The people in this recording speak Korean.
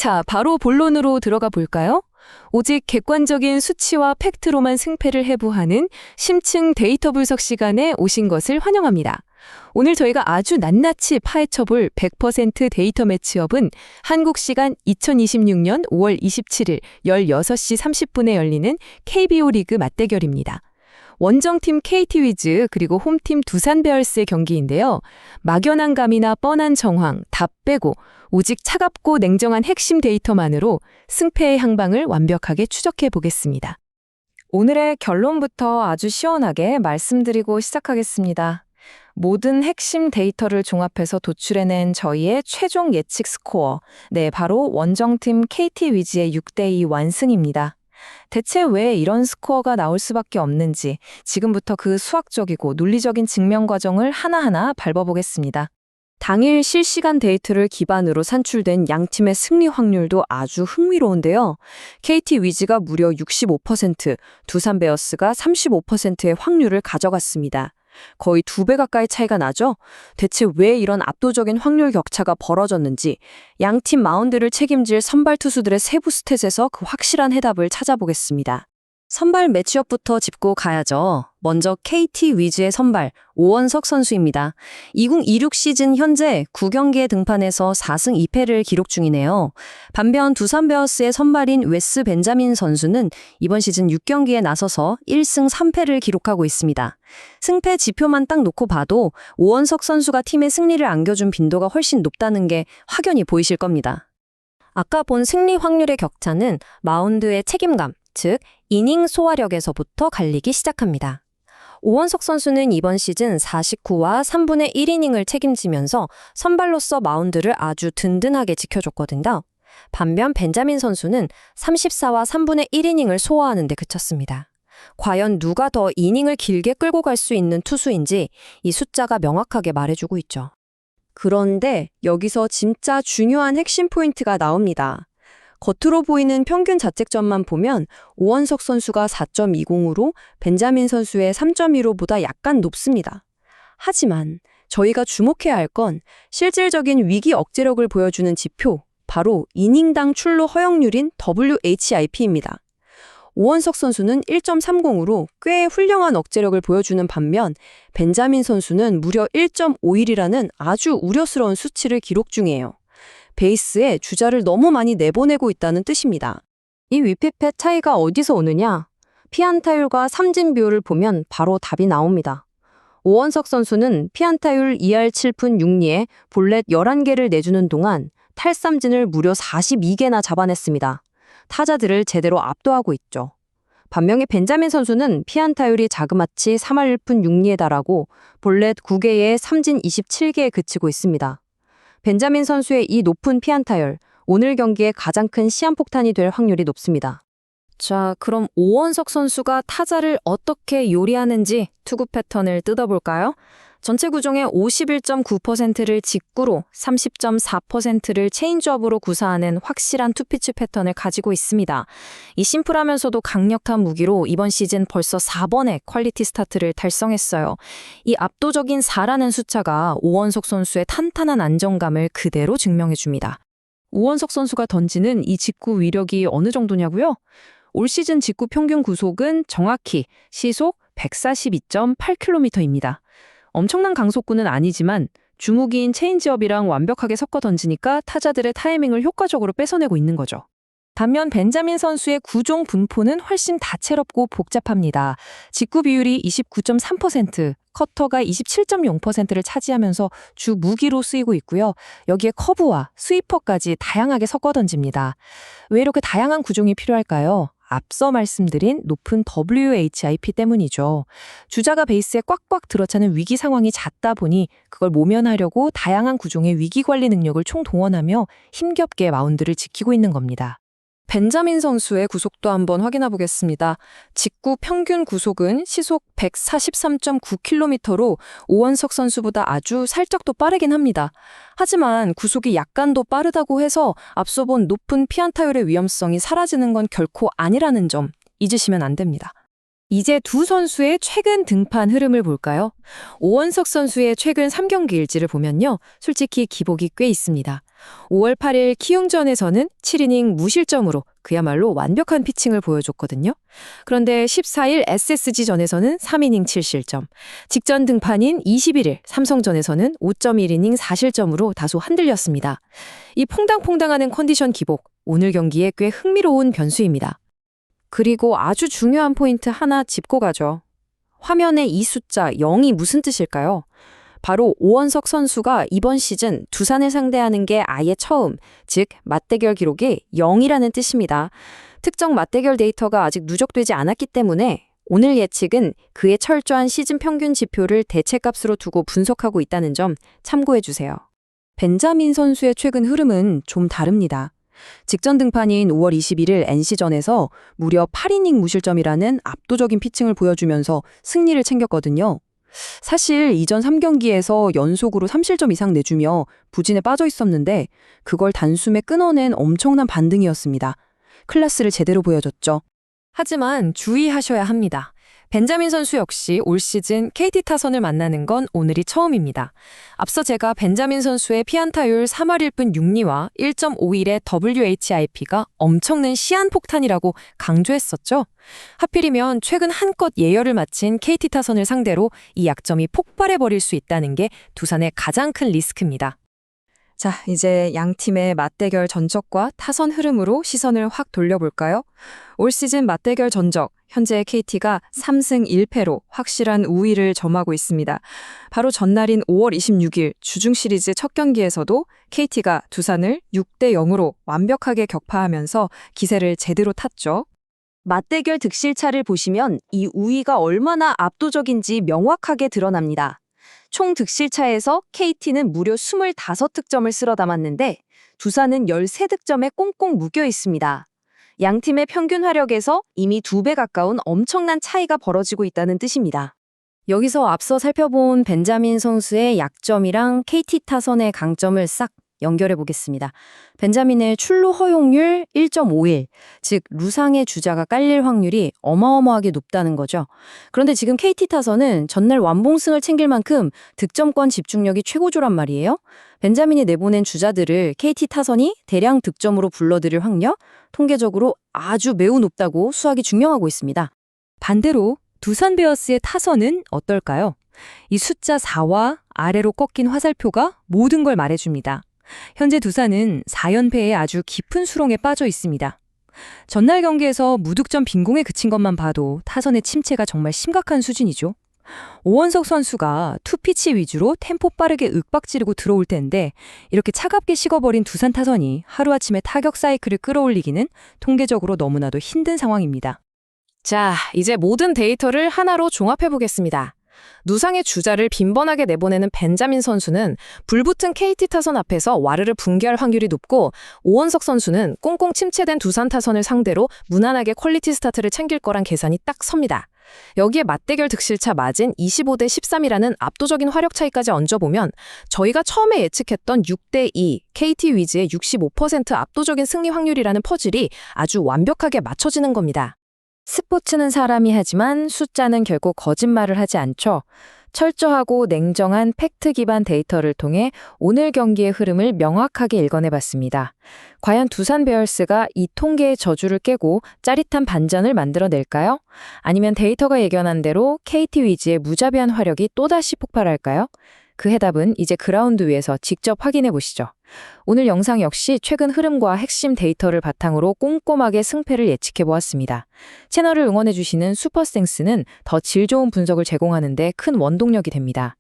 자, 바로 본론으로 들어가 볼까요? 오직 객관적인 수치와 팩트로만 승패를 해부하는 심층 데이터 분석 시간에 오신 것을 환영합니다. 오늘 저희가 아주 낱낱이 파헤쳐볼 100% 데이터 매치업은 한국 시간 2026년 5월 27일 16시 30분에 열리는 KBO 리그 맞대결입니다. 원정팀 KT 위즈 그리고 홈팀 두산 베어스의 경기인데요. 막연한 감이나 뻔한 정황 다 빼고 오직 차갑고 냉정한 핵심 데이터만으로 승패의 향방을 완벽하게 추적해 보겠습니다. 오늘의 결론부터 아주 시원하게 말씀드리고 시작하겠습니다. 모든 핵심 데이터를 종합해서 도출해낸 저희의 최종 예측 스코어. 네, 바로 원정팀 KT 위즈의 6대2 완승입니다. 대체 왜 이런 스코어가 나올 수밖에 없는지 지금부터 그 수학적이고 논리적인 증명 과정을 하나하나 밟아보겠습니다. 당일 실시간 데이터를 기반으로 산출된 양팀의 승리 확률도 아주 흥미로운데요. KT 위즈가 무려 65%, 두산 베어스가 35%의 확률을 가져갔습니다. 거의 2배 가까이 차이가 나죠? 대체 왜 이런 압도적인 확률 격차가 벌어졌는지 양팀 마운드를 책임질 선발 투수들의 세부 스탯에서 그 확실한 해답을 찾아보겠습니다. 선발 매치업부터 짚고 가야죠. 먼저 KT 위즈의 선발 오원석 선수입니다. 2026 시즌 현재 9경기에 등판해서 4승 2패를 기록 중이네요. 반면 두산 베어스의 선발인 웨스 벤자민 선수는 이번 시즌 6경기에 나서서 1승 3패를 기록하고 있습니다. 승패 지표만 딱 놓고 봐도 오원석 선수가 팀의 승리를 안겨준 빈도가 훨씬 높다는 게 확연히 보이실 겁니다. 아까 본 승리 확률의 격차는 마운드의 책임감, 즉 이닝 소화력에서부터 갈리기 시작합니다. 오원석 선수는 이번 시즌 49와 3분의 1이닝을 책임지면서 선발로서 마운드를 아주 든든하게 지켜줬거든요. 반면 벤자민 선수는 34와 3분의 1이닝을 소화하는 데 그쳤습니다. 과연 누가 더 이닝을 길게 끌고 갈 수 있는 투수인지 이 숫자가 명확하게 말해주고 있죠. 그런데 여기서 진짜 중요한 핵심 포인트가 나옵니다. 겉으로 보이는 평균 자책점만 보면 오원석 선수가 4.20으로 벤자민 선수의 3.15보다 약간 높습니다. 하지만 저희가 주목해야 할 건 실질적인 위기 억제력을 보여주는 지표, 바로 이닝당 출루 허용률인 WHIP입니다. 오원석 선수는 1.30으로 꽤 훌륭한 억제력을 보여주는 반면 벤자민 선수는 무려 1.51이라는 아주 우려스러운 수치를 기록 중이에요. 베이스에 주자를 너무 많이 내보내고 있다는 뜻입니다. 이 위피펫 차이가 어디서 오느냐? 피안타율과 삼진 비율을 보면 바로 답이 나옵니다. 오원석 선수는 피안타율 2할 7푼 6리에 볼넷 11개를 내주는 동안 탈삼진을 무려 42개나 잡아냈습니다. 타자들을 제대로 압도하고 있죠. 반면에 벤자민 선수는 피안타율이 자그마치 3할 1푼 6리에 달하고 볼넷 9개에 삼진 27개에 그치고 있습니다. 벤자민 선수의 이 높은 피안타율, 오늘 경기에 가장 큰 시한폭탄이 될 확률이 높습니다. 자, 그럼 오원석 선수가 타자를 어떻게 요리하는지 투구 패턴을 뜯어볼까요? 전체 구종의 51.9%를 직구로, 30.4%를 체인지업으로 구사하는 확실한 투피치 패턴을 가지고 있습니다. 이 심플하면서도 강력한 무기로 이번 시즌 벌써 4번의 퀄리티 스타트를 달성했어요. 이 압도적인 4라는 숫자가 오원석 선수의 탄탄한 안정감을 그대로 증명해줍니다. 오원석 선수가 던지는 이 직구 위력이 어느 정도냐고요? 올 시즌 직구 평균 구속은 정확히 시속 142.8km입니다. 엄청난 강속구는 아니지만 주무기인 체인지업이랑 완벽하게 섞어 던지니까 타자들의 타이밍을 효과적으로 뺏어내고 있는 거죠. 반면 벤자민 선수의 구종 분포는 훨씬 다채롭고 복잡합니다. 직구 비율이 29.3%, 커터가 27.0%를 차지하면서 주 무기로 쓰이고 있고요. 여기에 커브와 스위퍼까지 다양하게 섞어 던집니다. 왜 이렇게 다양한 구종이 필요할까요? 앞서 말씀드린 높은 WHIP 때문이죠. 주자가 베이스에 꽉꽉 들어차는 위기 상황이 잦다 보니 그걸 모면하려고 다양한 구종의 위기 관리 능력을 총동원하며 힘겹게 마운드를 지키고 있는 겁니다. 벤자민 선수의 구속도 한번 확인해 보겠습니다. 직구 평균 구속은 시속 143.9km로 오원석 선수보다 아주 살짝 더 빠르긴 합니다. 하지만 구속이 약간 더 빠르다고 해서 앞서 본 높은 피안타율의 위험성이 사라지는 건 결코 아니라는 점 잊으시면 안 됩니다. 이제 두 선수의 최근 등판 흐름을 볼까요? 오원석 선수의 최근 3경기 일지를 보면요. 솔직히 기복이 꽤 있습니다. 5월 8일 키움전에서는 7이닝 무실점으로 그야말로 완벽한 피칭을 보여줬거든요. 그런데 14일 SSG전에서는 3이닝 7실점, 직전 등판인 21일 삼성전에서는 5.1이닝 4실점으로 다소 흔들렸습니다. 이 퐁당퐁당하는 컨디션 기복, 오늘 경기에 꽤 흥미로운 변수입니다. 그리고 아주 중요한 포인트 하나 짚고 가죠. 화면에 이 숫자 0이 무슨 뜻일까요? 바로 오원석 선수가 이번 시즌 두산을 상대하는 게 아예 처음, 즉 맞대결 기록이 0이라는 뜻입니다. 특정 맞대결 데이터가 아직 누적되지 않았기 때문에 오늘 예측은 그의 철저한 시즌 평균 지표를 대체값으로 두고 분석하고 있다는 점 참고해 주세요. 벤자민 선수의 최근 흐름은 좀 다릅니다. 직전 등판인 5월 21일 NC전에서 무려 8이닝 무실점이라는 압도적인 피칭을 보여주면서 승리를 챙겼거든요. 사실 이전 3경기에서 연속으로 3실점 이상 내주며 부진에 빠져 있었는데 그걸 단숨에 끊어낸 엄청난 반등이었습니다. 클래스를 제대로 보여줬죠. 하지만 주의하셔야 합니다. 벤자민 선수 역시 올 시즌 KT 타선을 만나는 건 오늘이 처음입니다. 앞서 제가 벤자민 선수의 피안타율 3할 1분 6리와 1.51의 WHIP가 엄청난 시한폭탄이라고 강조했었죠. 하필이면 최근 한껏 예열을 마친 KT 타선을 상대로 이 약점이 폭발해버릴 수 있다는 게 두산의 가장 큰 리스크입니다. 자, 이제 양 팀의 맞대결 전적과 타선 흐름으로 시선을 확 돌려볼까요? 올 시즌 맞대결 전적, 현재 KT가 3승 1패로 확실한 우위를 점하고 있습니다. 바로 전날인 5월 26일 주중 시리즈 첫 경기에서도 KT가 두산을 6대 0으로 완벽하게 격파하면서 기세를 제대로 탔죠. 맞대결 득실차를 보시면 이 우위가 얼마나 압도적인지 명확하게 드러납니다. 총 득실차에서 KT는 무려 25득점을 쓸어 담았는데 두산은 13득점에 꽁꽁 묶여 있습니다. 양 팀의 평균 화력에서 이미 2배 가까운 엄청난 차이가 벌어지고 있다는 뜻입니다. 여기서 앞서 살펴본 벤자민 선수의 약점이랑 KT 타선의 강점을 싹 연결해 보겠습니다. 벤자민의 출루 허용률 1.51, 즉 루상의 주자가 깔릴 확률이 어마어마하게 높다는 거죠. 그런데 지금 KT 타선은 전날 완봉승을 챙길 만큼 득점권 집중력이 최고조란 말이에요. 벤자민이 내보낸 주자들을 KT 타선이 대량 득점으로 불러들일 확률, 통계적으로 아주 매우 높다고 수학이 증명하고 있습니다. 반대로 두산 베어스의 타선은 어떨까요? 이 숫자 4와 아래로 꺾인 화살표가 모든 걸 말해줍니다. 현재 두산은 4연패에 아주 깊은 수렁에 빠져 있습니다. 전날 경기에서 무득점 빈공에 그친 것만 봐도 타선의 침체가 정말 심각한 수준이죠. 오원석 선수가 투피치 위주로 템포 빠르게 윽박 지르고 들어올 텐데 이렇게 차갑게 식어버린 두산 타선이 하루아침에 타격 사이클을 끌어올리기는 통계적으로 너무나도 힘든 상황입니다. 자, 이제 모든 데이터를 하나로 종합해보겠습니다. 누상의 주자를 빈번하게 내보내는 벤자민 선수는 불붙은 KT 타선 앞에서 와르르 붕괴할 확률이 높고 오원석 선수는 꽁꽁 침체된 두산 타선을 상대로 무난하게 퀄리티 스타트를 챙길 거란 계산이 딱 섭니다. 여기에 맞대결 득실차 마진 25대 13이라는 압도적인 화력 차이까지 얹어보면 저희가 처음에 예측했던 6대 2, KT 위즈의 65% 압도적인 승리 확률이라는 퍼즐이 아주 완벽하게 맞춰지는 겁니다. 스포츠는 사람이 하지만 숫자는 결국 거짓말을 하지 않죠. 철저하고 냉정한 팩트 기반 데이터를 통해 오늘 경기의 흐름을 명확하게 읽어내봤습니다. 과연 두산 베어스가 이 통계의 저주를 깨고 짜릿한 반전을 만들어낼까요? 아니면 데이터가 예견한 대로 KT 위즈의 무자비한 화력이 또다시 폭발할까요? 그 해답은 이제 그라운드 위에서 직접 확인해 보시죠. 오늘 영상 역시 최근 흐름과 핵심 데이터를 바탕으로 꼼꼼하게 승패를 예측해 보았습니다. 채널을 응원해 주시는 슈퍼스탱스는 더 질 좋은 분석을 제공하는 데 큰 원동력이 됩니다.